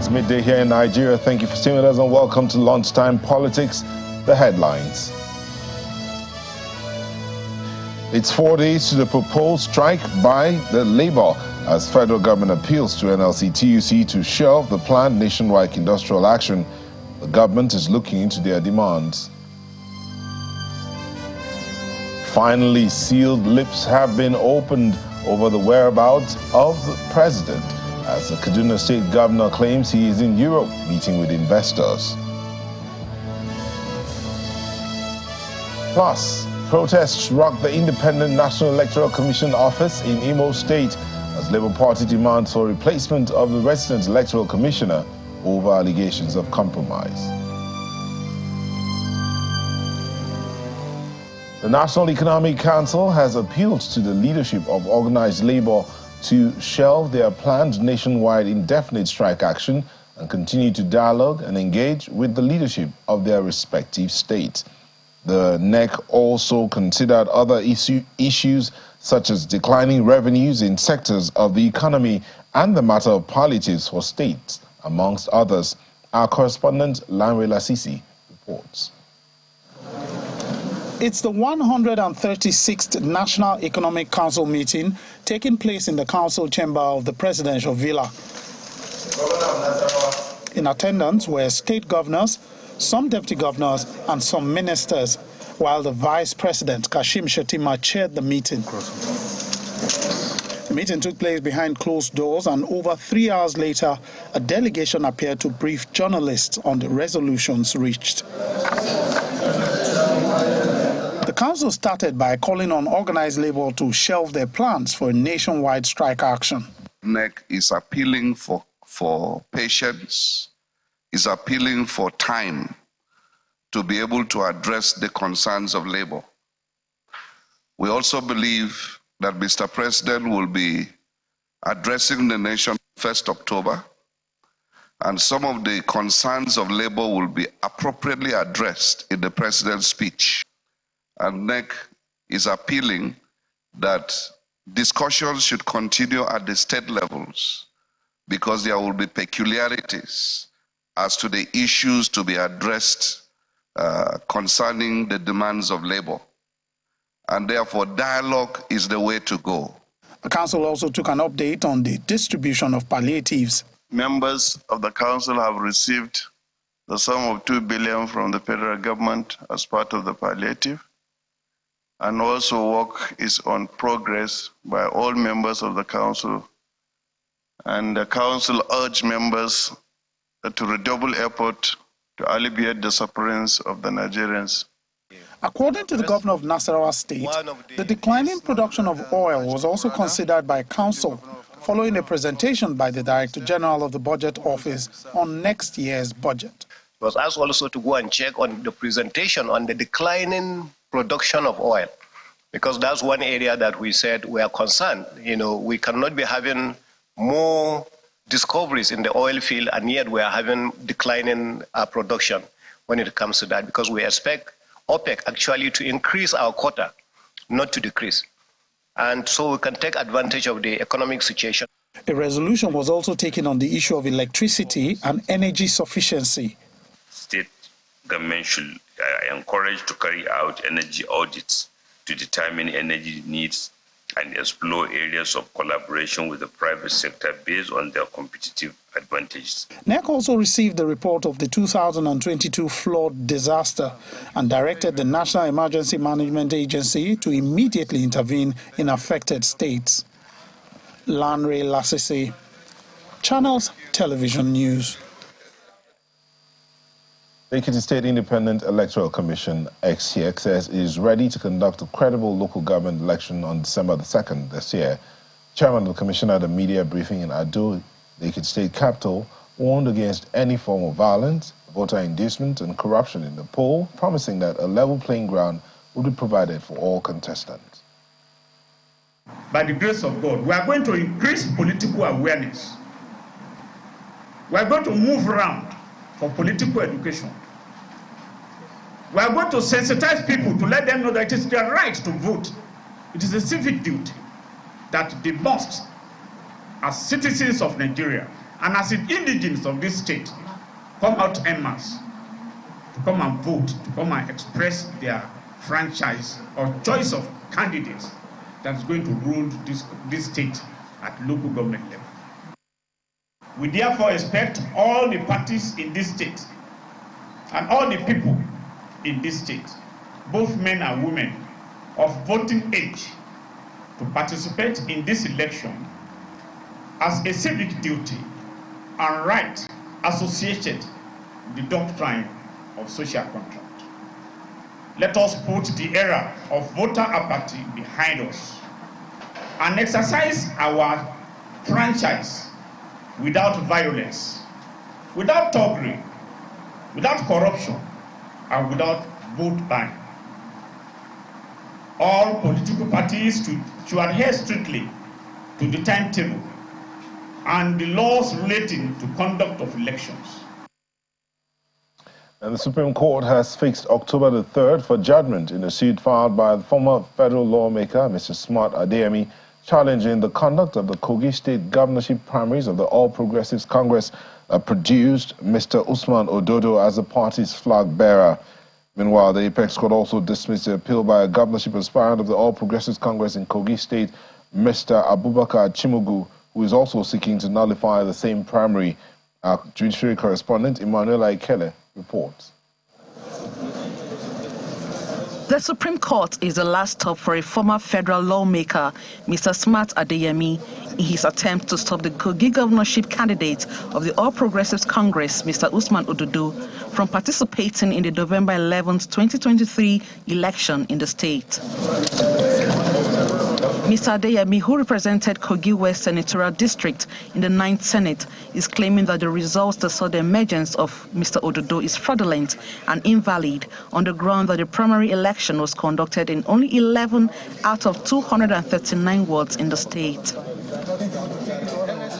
It's midday here in Nigeria. Thank you for staying with us and welcome to Lunchtime Politics, the headlines. It's 4 days to the proposed strike by the Labour as federal government appeals to NLC-TUC to shelve the planned nationwide industrial action. The government is looking into their demands. Finally, sealed lips have been opened over the whereabouts of the president, as the Kaduna state governor claims he is in Europe meeting with investors. Plus, protests rocked the Independent National Electoral Commission office in Imo State as Labour Party demands for replacement of the resident electoral commissioner over allegations of compromise. The National Economic Council has appealed to the leadership of organized labor to shelve their planned nationwide indefinite strike action and continue to dialogue and engage with the leadership of their respective states. The NEC also considered other issues such as declining revenues in sectors of the economy and the matter of palliatives for states, amongst others. Our correspondent, Lanre Lasisi, reports. It's the 136th National Economic Council meeting taking place in the council chamber of the presidential villa. In attendance were state governors, some deputy governors and some ministers, while the vice president, Kashim Shettima, chaired the meeting. The meeting took place behind closed doors, and over 3 hours later, a delegation appeared to brief journalists on the resolutions reached. The council started by calling on organized labor to shelve their plans for a nationwide strike action. NEC is appealing for patience, is appealing for time to be able to address the concerns of labor. We also believe that Mr. President will be addressing the nation 1st October, and some of the concerns of labor will be appropriately addressed in the president's speech. And NEC is appealing that discussions should continue at the state levels because there will be peculiarities as to the issues to be addressed concerning the demands of labor. And therefore, dialogue is the way to go. The council also took an update on the distribution of palliatives. Members of the council have received the sum of 2 billion from the federal government as part of the palliative. And also work is on progress by all members of the council. And the council urged members to redouble effort to alleviate the sufferings of the Nigerians. According to the governor of Nasarawa State, the declining production of oil was also considered by council following a presentation by the Director General of the Budget Office on next year's budget. It was asked also to go and check on the presentation on the declining production of oil, because that's one area that we said we are concerned. We cannot be having more discoveries in the oil field and yet we are having declining production when it comes to that, because we expect OPEC actually to increase our quota, not to decrease. And so we can take advantage of the economic situation. A resolution was also taken on the issue of electricity and energy sufficiency. State government should encourage to carry out energy audits to determine energy needs and explore areas of collaboration with the private sector based on their competitive advantages. NEC also received the report of the 2022 flood disaster and directed the National Emergency Management Agency to immediately intervene in affected states. Lanre Lasisi, Channels Television News. The Ekiti State Independent Electoral Commission, XCXS, is ready to conduct a credible local government election on December the 2nd this year. Chairman of the Commission at a media briefing in Ado, the Ekiti State capital, warned against any form of violence, voter inducement and corruption in the poll, promising that a level playing ground will be provided for all contestants. By the grace of God, we are going to increase political awareness. We are going to move around for political education. We are going to sensitize people to let them know that it is their right to vote. It is a civic duty that they must, as citizens of Nigeria, And as indigenes of this state come out en masse to come and vote, to come and express their franchise or choice of candidates that is going to rule this state at local government level. We therefore expect all the parties in this state and all the people in this state, both men and women of voting age, to participate in this election as a civic duty and right associated with the doctrine of social contract. Let us put the era of voter apathy behind us and exercise our franchise without violence, without thuggery, without corruption, and without vote buying. All political parties should adhere strictly to the timetable and the laws relating to conduct of elections. And the Supreme Court has fixed October the 3rd for judgment in a suit filed by the former federal lawmaker, Mr. Smart Adeyemi, challenging the conduct of the Kogi state governorship primaries of the All Progressives Congress produced Mr. Usman Ododo as the party's flag bearer. Meanwhile, the Apex Court also dismissed the appeal by a governorship aspirant of the All Progressives Congress in Kogi state, Mr. Abubakar Chimugu, who is also seeking to nullify the same primary. Our judiciary correspondent, Emanuela Ekele, reports. The Supreme Court is the last stop for a former federal lawmaker, Mr. Smart Adeyemi, in his attempt to stop the Kogi governorship candidate of the All Progressives Congress, Mr. Usman Ododo, from participating in the November 11, 2023 election in the state. Mr. Adeyemi, who represented Kogi West Senatorial District in the 9th Senate, is claiming that the results that saw the emergence of Mr. Ododo is fraudulent and invalid on the ground that the primary election was conducted in only 11 out of 239 wards in the state.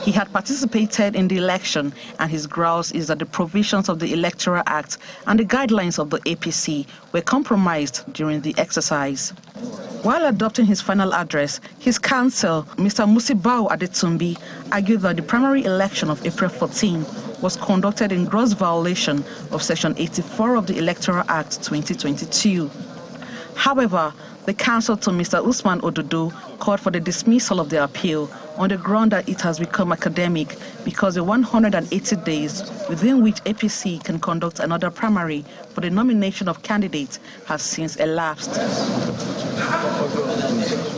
He had participated in the election, and his grouse is that the provisions of the Electoral Act and the guidelines of the APC were compromised during the exercise. While adopting his final address, his counsel, Mr. Musibao Adetumbi, argued that the primary election of April 14 was conducted in gross violation of Section 84 of the Electoral Act 2022. However, the counsel to Mr. Usman Ododo called for the dismissal of the appeal on the ground that it has become academic because the 180 days within which APC can conduct another primary for the nomination of candidates has since elapsed.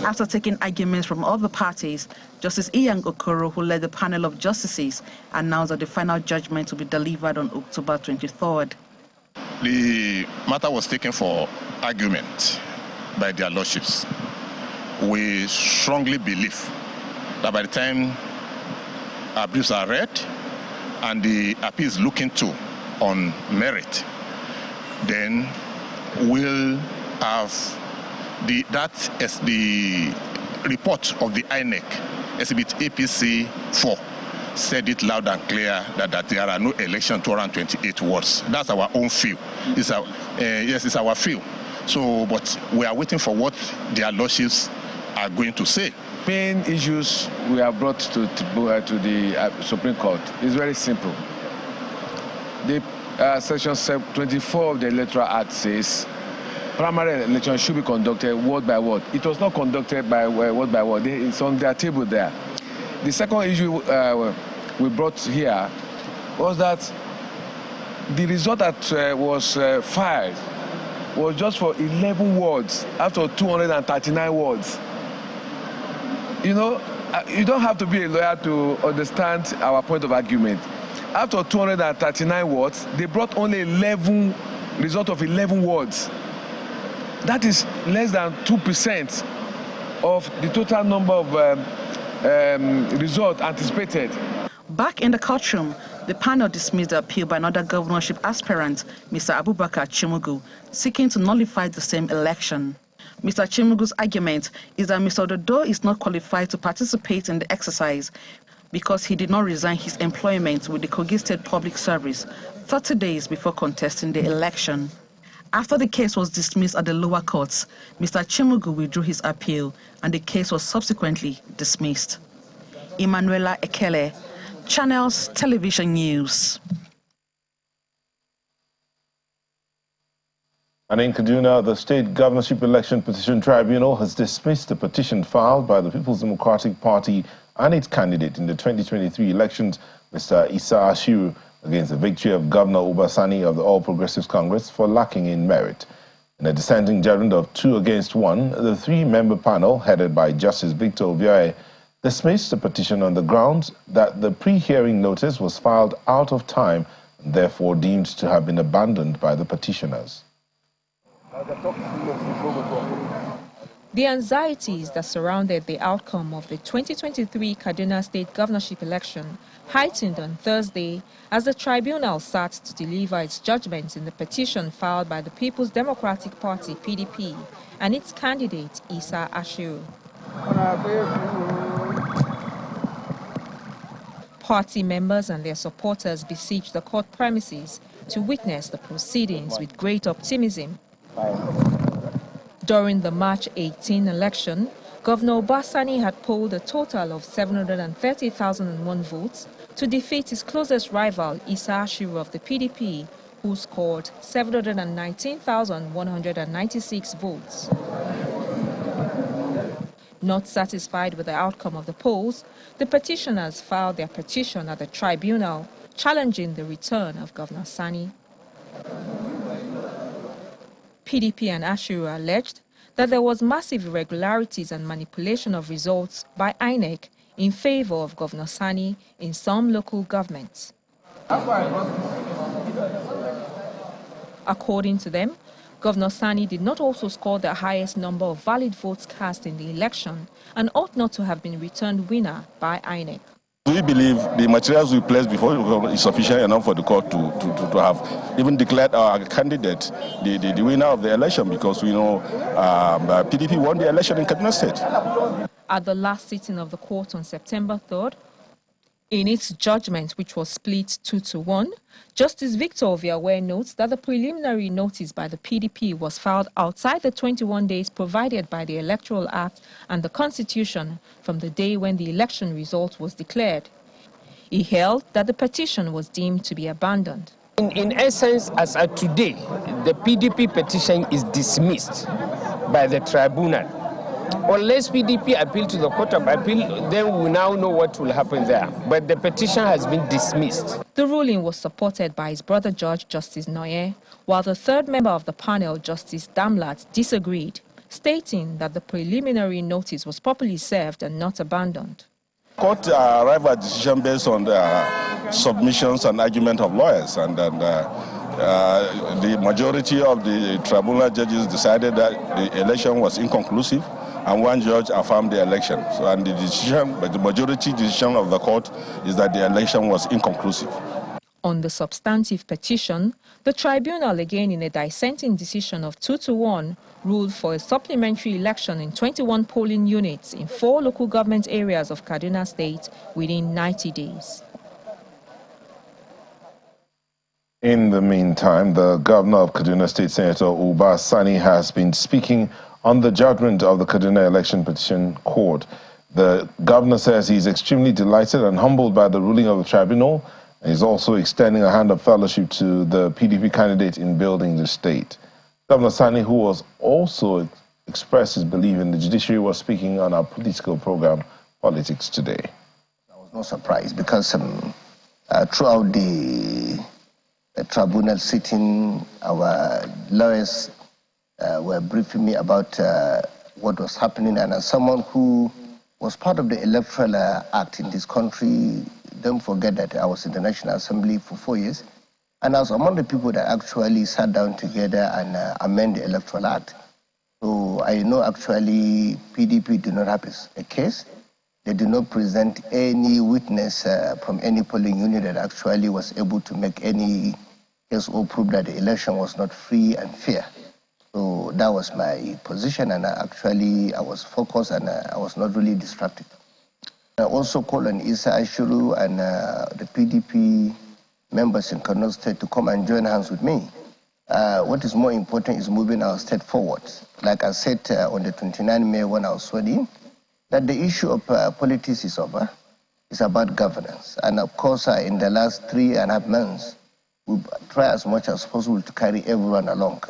After taking arguments from other parties, Justice Iyang Okoro, who led the panel of justices, announced that the final judgment will be delivered on October 23rd. The matter was taken for argument by their lordships. We strongly believe that by the time our briefs are read and the appeal is looking to on merit, then we'll have the report of the INEC, Exhibit APC 4, said it loud and clear that there are no elections 228 wards. That's our own feel. It's our feel. So, but we are waiting for what their lordships are going to say. Main issues we have brought to the Supreme Court is very simple. The Section 24 of the Electoral Act says primary election should be conducted ward by ward. It was not conducted by word by word. It's on their table there. The second issue we brought here was that the result that was filed was just for 11 wards out of 239 wards. You know, you don't have to be a lawyer to understand our point of argument. After 239 wards, they brought only 11 result of 11 wards. That is less than 2% of the total number of results anticipated. Back in the courtroom, the panel dismissed the appeal by another governorship aspirant, Mr. Abubakar Chimugu, seeking to nullify the same election. Mr. Chimugu's argument is that Mr. Ododo is not qualified to participate in the exercise because he did not resign his employment with the Kogi State Public Service 30 days before contesting the election. After the case was dismissed at the lower courts, Mr. Chimugu withdrew his appeal and the case was subsequently dismissed. Emanuela Ekele, Channels Television News. And in Kaduna, the State Governorship Election Petition Tribunal has dismissed the petition filed by the People's Democratic Party and its candidate in the 2023 elections, Mr. Issa Ashiru, against the victory of Governor Uba Sani of the All Progressives Congress for lacking in merit. In a dissenting judgment of 2-1, the three-member panel, headed by Justice Victor Obiaye, dismissed the petition on the grounds that the pre-hearing notice was filed out of time and therefore deemed to have been abandoned by the petitioners. The anxieties that surrounded the outcome of the 2023 Kaduna State Governorship election heightened on Thursday as the tribunal sat to deliver its judgment in the petition filed by the People's Democratic Party (PDP) and its candidate Issa Ashiru. Party members and their supporters besieged the court premises to witness the proceedings with great optimism. During the March 18 election, Governor Uba Sani had polled a total of 730,001 votes to defeat his closest rival, Issa Ashiru of the PDP, who scored 719,196 votes. Not satisfied with the outcome of the polls, the petitioners filed their petition at the tribunal, challenging the return of Governor Sani. PDP and Ashiru alleged that there was massive irregularities and manipulation of results by INEC in favor of Governor Sani in some local governments. According to them, Governor Sani did not also score the highest number of valid votes cast in the election and ought not to have been returned winner by INEC. We believe the materials we placed before is sufficient enough for the court to have even declared our candidate the winner of the election, because we know PDP won the election in Kaduna State. At the last sitting of the court on September 3rd, in its judgment, which was split 2-1, Justice Victor Obiaye notes that the preliminary notice by the PDP was filed outside the 21 days provided by the Electoral Act and the Constitution from the day when the election result was declared. He held that the petition was deemed to be abandoned. In essence, as at today, the PDP petition is dismissed by the tribunal. Unless PDP appeal to the Court of Appeal, then we now know what will happen there. But the petition has been dismissed. The ruling was supported by his brother judge, Justice Noye, while the third member of the panel, Justice Damlat, disagreed, stating that the preliminary notice was properly served and not abandoned. Court arrived at a decision based on the submissions and argument of lawyers, and the majority of the tribunal judges decided that the election was inconclusive, and one judge affirmed the election. So, and the decision, but the majority decision of the court is that the election was inconclusive. On the substantive petition, the tribunal, again in a dissenting decision of 2-1, ruled for a supplementary election in 21 polling units in 4 local government areas of Kaduna State within 90 days. In the meantime, the governor of Kaduna State, Senator Uba Sani, has been speaking on the judgment of the Kaduna Election Petition Court. The governor says he is extremely delighted and humbled by the ruling of the tribunal, and is also extending a hand of fellowship to the PDP candidate in building the state. Governor Sani, who was also expressed his belief in the judiciary, was speaking on our political program, Politics Today. I was not surprised because throughout the tribunal sitting, our lawyers were briefing me about what was happening, and as someone who was part of the Electoral Act in this country, don't forget that I was in the National Assembly for 4 years, and I was among the people that actually sat down together and amend the Electoral Act. So I know actually PDP do not have a case. They did not present any witness from any polling unit that actually was able to make any case or prove that the election was not free and fair. So that was my position, and I was focused, and I was not really distracted. I also called on Issa Ashiru and the PDP members in Kaduna State to come and join hands with me. What is more important is moving our state forward. Like I said on the 29th May when I was sworn in, that the issue of politics is over. It's about governance. And of course, in the last 3.5 months, we've tried as much as possible to carry everyone along.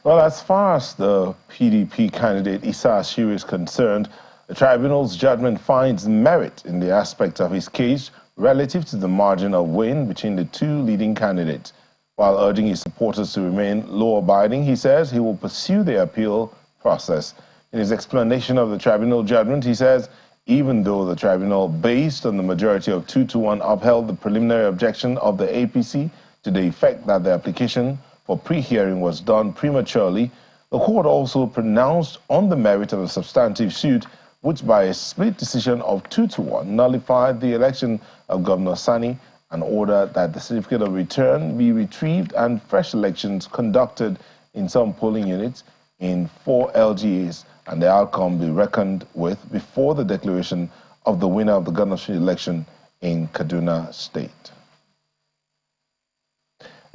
Well, as far as the PDP candidate Issa Ashiri is concerned, the tribunal's judgment finds merit in the aspects of his case relative to the margin of win between the two leading candidates. While urging his supporters to remain law-abiding, he says he will pursue the appeal process. In his explanation of the tribunal judgment, he says, even though the tribunal, based on the majority of 2-1, upheld the preliminary objection of the APC to the effect that the application for pre-hearing was done prematurely, the court also pronounced on the merit of a substantive suit, which by a split decision of 2-1 nullified the election of Governor Sani and ordered that the certificate of return be retrieved and fresh elections conducted in some polling units in 4 LGAs and the outcome be reckoned with before the declaration of the winner of the governorship election in Kaduna State.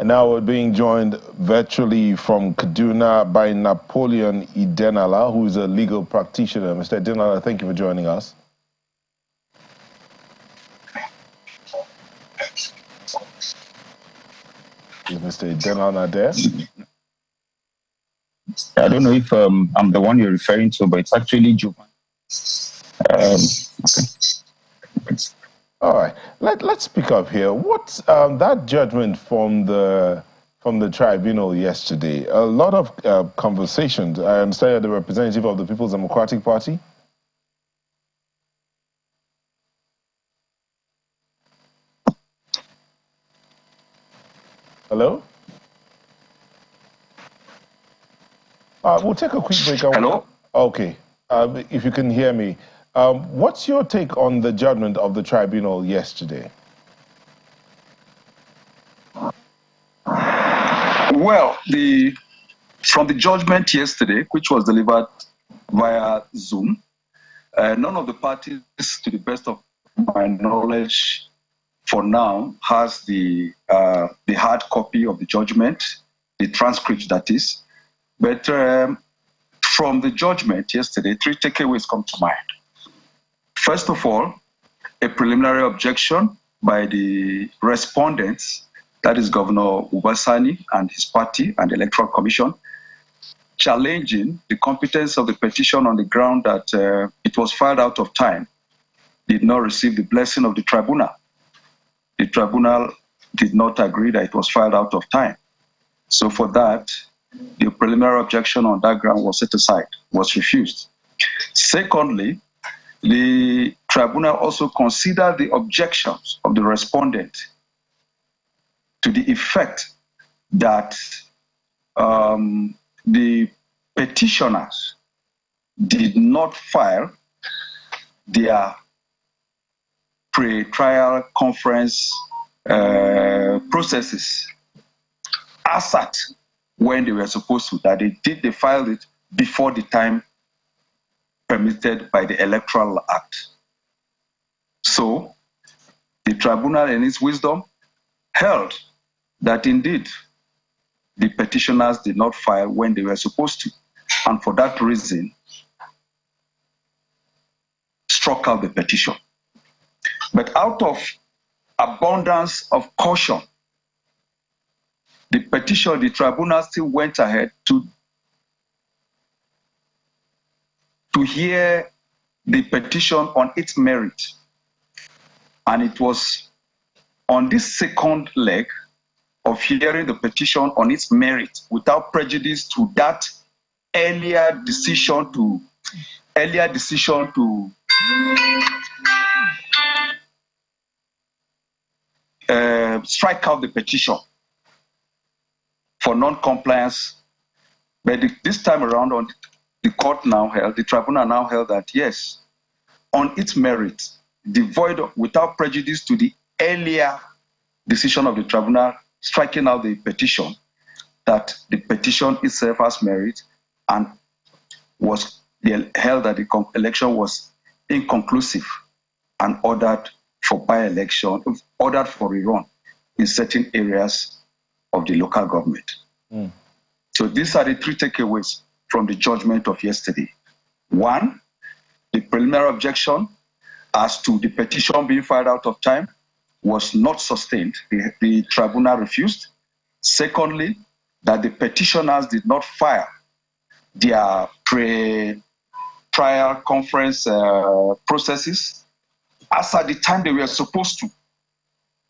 And now we're being joined virtually from Kaduna by Napoleon Idenala, who is a legal practitioner. Mr. Idenala, thank you for joining us. Is Mr. Idenala there? I don't know if I'm the one you're referring to, but it's actually Juvan. Okay. All right, let's pick up here. What's that judgment from the tribunal yesterday? A lot of conversations. I understand you're the representative of the People's Democratic Party. Hello? We'll take a quick break. Hello? Okay, if you can hear me. What's your take on the judgment of the tribunal yesterday? Well, from the judgment yesterday, which was delivered via Zoom, none of the parties, to the best of my knowledge, for now, has the hard copy of the judgment, the transcript that is. But from the judgment yesterday, 3 takeaways come to mind. First of all, a preliminary objection by the respondents, that is Governor Ubasani and his party and the Electoral Commission, challenging the competence of the petition on the ground that it was filed out of time, did not receive the blessing of the tribunal. The tribunal did not agree that it was filed out of time. So for that, the preliminary objection on that ground was set aside, was refused. Secondly, the tribunal also considered the objections of the respondent to the effect that the petitioners did not file their pre-trial conference processes ASAT when they were supposed to, that they filed it before the time permitted by the Electoral Act. So the tribunal in its wisdom held that indeed the petitioners did not file when they were supposed to, and for that reason struck out the petition. But out of abundance of caution, the tribunal still went ahead to hear the petition on its merit. And it was on this second leg of hearing the petition on its merit without prejudice to that earlier decision to strike out the petition for non-compliance. But this time around, the tribunal now held that yes, on its merit, without prejudice to the earlier decision of the tribunal striking out the petition, that the petition itself has merit and was held that the election was inconclusive and ordered for by-election, ordered for rerun in certain areas of the local government. So these are the 3 takeaways from the judgment of yesterday. 1, the preliminary objection as to the petition being filed out of time was not sustained. The tribunal refused. Secondly, that the petitioners did not file their prior conference processes as at the time they were supposed to,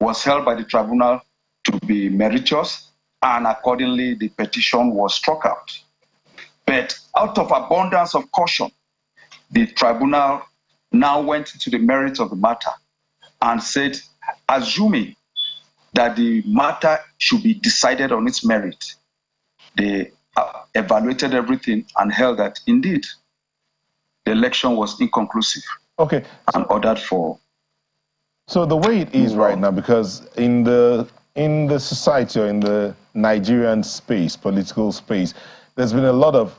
was held by the tribunal to be meritorious, and accordingly the petition was struck out. But out of abundance of caution, the tribunal now went into the merits of the matter and said, assuming that the matter should be decided on its merit, they evaluated everything and held that indeed the election was inconclusive. Okay. And ordered for. So the way it is right now, because in the society or in the Nigerian space, political space, there's been a lot of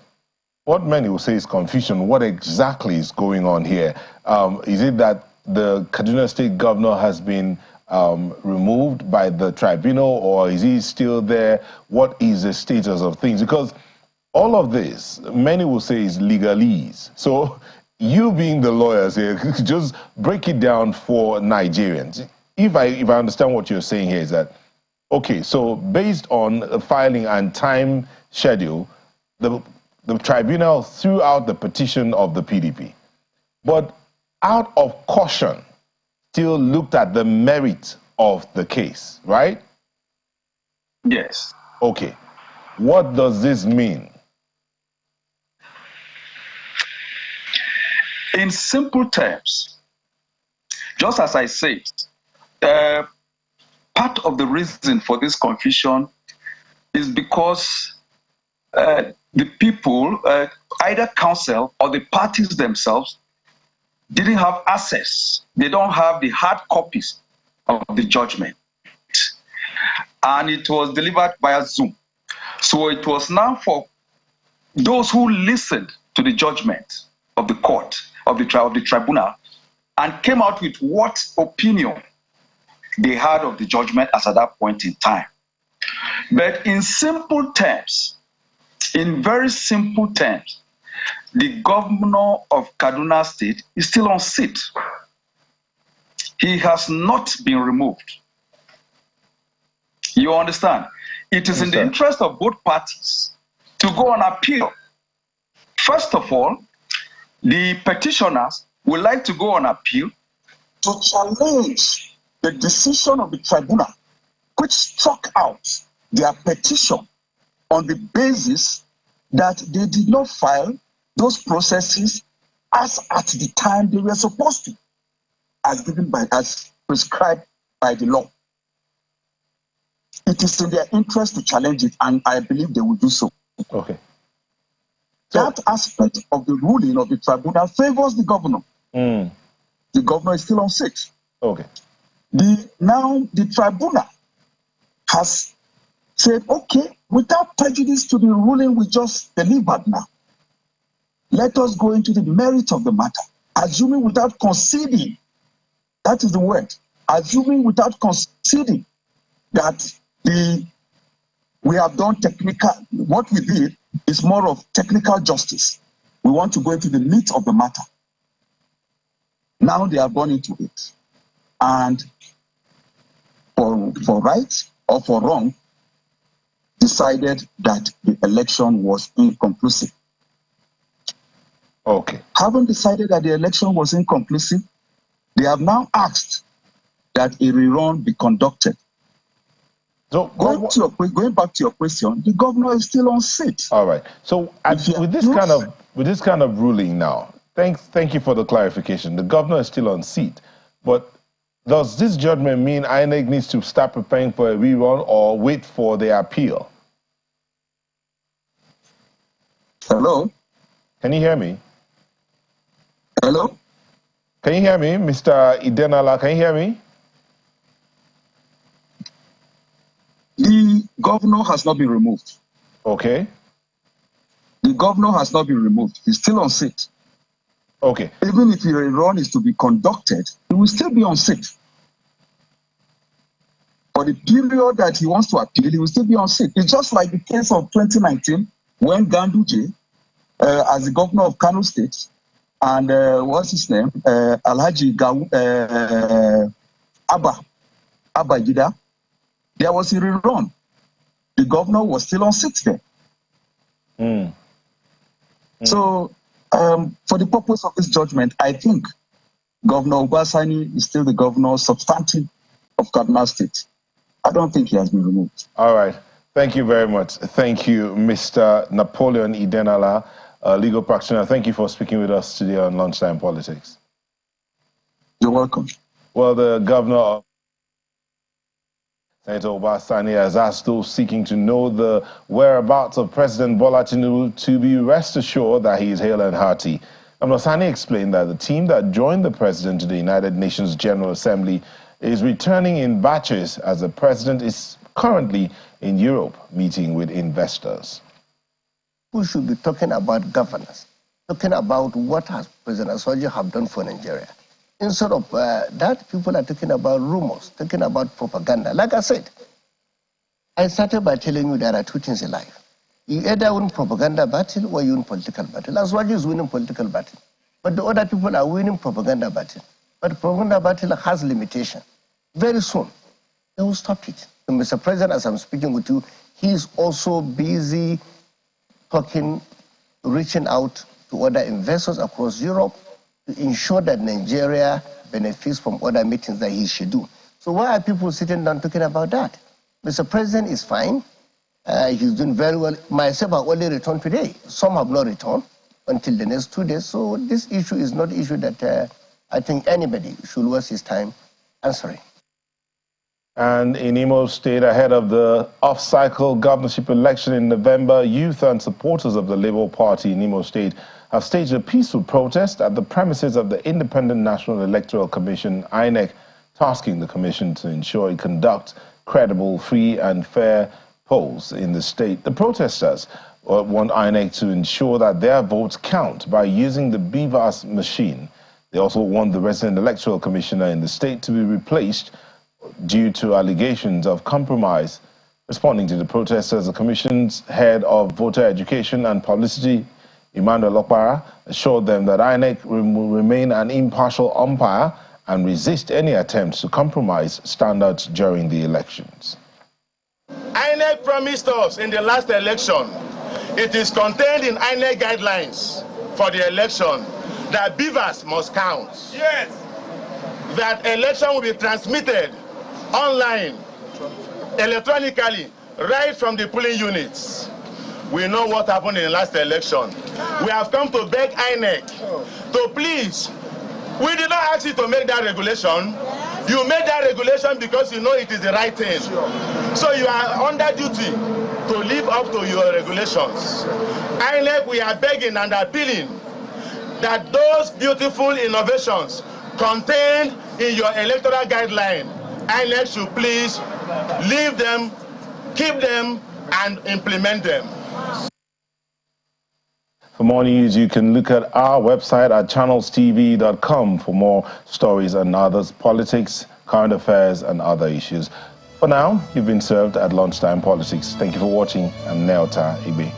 what many will say is confusion. What exactly is going on here? Is it that the Kaduna State governor has been removed by the tribunal, or is he still there? What is the status of things? Because all of this, many will say, is legalese. So you being the lawyers here, just break it down for Nigerians. If I understand what you're saying here is that, okay, so based on the filing and time schedule, the tribunal threw out the petition of the PDP. But out of caution, still looked at the merit of the case, right? Yes. Okay. What does this mean? In simple terms, just as I said, part of the reason for this confusion is because the people, either counsel or the parties themselves, didn't have access. They don't have the hard copies of the judgment. And it was delivered via Zoom. So it was now for those who listened to the judgment of the court, of the tribunal, and came out with what opinion they had of the judgment as at that point in time. But in simple terms, in very simple terms, the governor of Kaduna State is still on seat. He has not been removed. You understand? It is in the interest of both parties to go on appeal. First of all, the petitioners would like to go on appeal to challenge the decision of the tribunal, which struck out their petition on the basis that they did not file those processes as at the time they were supposed to, as prescribed by the law. It is in their interest to challenge it, and I believe they will do so. Okay. That aspect of the ruling of the tribunal favors the governor. The governor is still on seat. Okay. Now the tribunal has said, okay, without prejudice to the ruling we just delivered now, let us go into the merit of the matter, assuming without conceding, that is the word, assuming without conceding that we have done technical, what we did is more of technical justice. We want to go into the meat of the matter. Now they have gone into it. And for right or for wrong, decided that the election was inconclusive. Okay. Having decided that the election was inconclusive, they have now asked that a rerun be conducted. So going back to your question, the governor is still on seat. All right. So with this kind of ruling now, thank you for the clarification. The governor is still on seat, but does this judgment mean INEC needs to start preparing for a rerun or wait for the appeal? Hello? Can you hear me? Hello? Can you hear me, Mr. Idenala? Can you hear me? The governor has not been removed. Okay. The governor has not been removed. He's still on seat. Okay. Even if a rerun is to be conducted, he will still be on seat. For the period that he wants to appeal, he will still be on seat. It's just like the case of 2019 when Ganduje, as the governor of Kano State, and what's his name? Alhaji Abba Gida, there was a rerun. The governor was still on 6 there. So, for the purpose of this judgment, I think Governor Obasani is still the governor substantive of Kaduna State. I don't think he has been removed. All right. Thank you very much. Thank you, Mr. Napoleon Idenala, legal practitioner. Thank you for speaking with us today on Lunchtime Politics. You're welcome. Well, the governor of Senator Obasani has asked those seeking to know the whereabouts of President Bola Tinubu to be rest assured that he is hale and hearty. Governor Sani explained that the team that joined the president to the United Nations General Assembly is returning in batches as the president is currently in Europe meeting with investors. We should be talking about governance, talking about what has President Aswaji have done for Nigeria. Instead of that, people are talking about rumors, talking about propaganda. Like I said, I started by telling you there are two things in life. You either win propaganda battle or you win political battle. Aswaji is winning political battle. But the other people are winning propaganda battle. But propaganda battle has limitation. Very soon, they will stop it. So, Mr. President, as I'm speaking with you, he is also busy talking, reaching out to other investors across Europe to ensure that Nigeria benefits from other meetings that he should do. So why are people sitting down talking about that? Mr. President is fine. He's doing very well. Myself, I only returned today. Some have not returned until the next 2 days. So this issue is not an issue that I think anybody should waste his time answering. And in Imo State, ahead of the off-cycle governorship election in November, youth and supporters of the Labour Party in Imo State have staged a peaceful protest at the premises of the Independent National Electoral Commission, INEC, tasking the commission to ensure it conducts credible, free and fair polls in the state. The protesters want INEC to ensure that their votes count by using the BVAS machine. They also want the resident electoral commissioner in the state to be replaced due to allegations of compromise. Responding to the protesters, the commission's head of voter education and publicity, Emmanuel Okpara, assured them that INEC will remain an impartial umpire and resist any attempts to compromise standards during the elections. INEC promised us in the last election, it is contained in INEC guidelines for the election that BVAS must count. Yes. That election will be transmitted online, electronically, right from the polling units. We know what happened in the last election. We have come to beg INEC to please, we did not ask you to make that regulation. You made that regulation because you know it is the right thing. So you are under duty to live up to your regulations. INEC, we are begging and appealing that those beautiful innovations contained in your electoral guideline, INEC should please leave them, keep them, and implement them. For more news, you can look at our website at channelstv.com for more stories and others, politics, current affairs, and other issues. For now, you've been served at Lunchtime Politics. Thank you for watching. I'm Neota Ibe.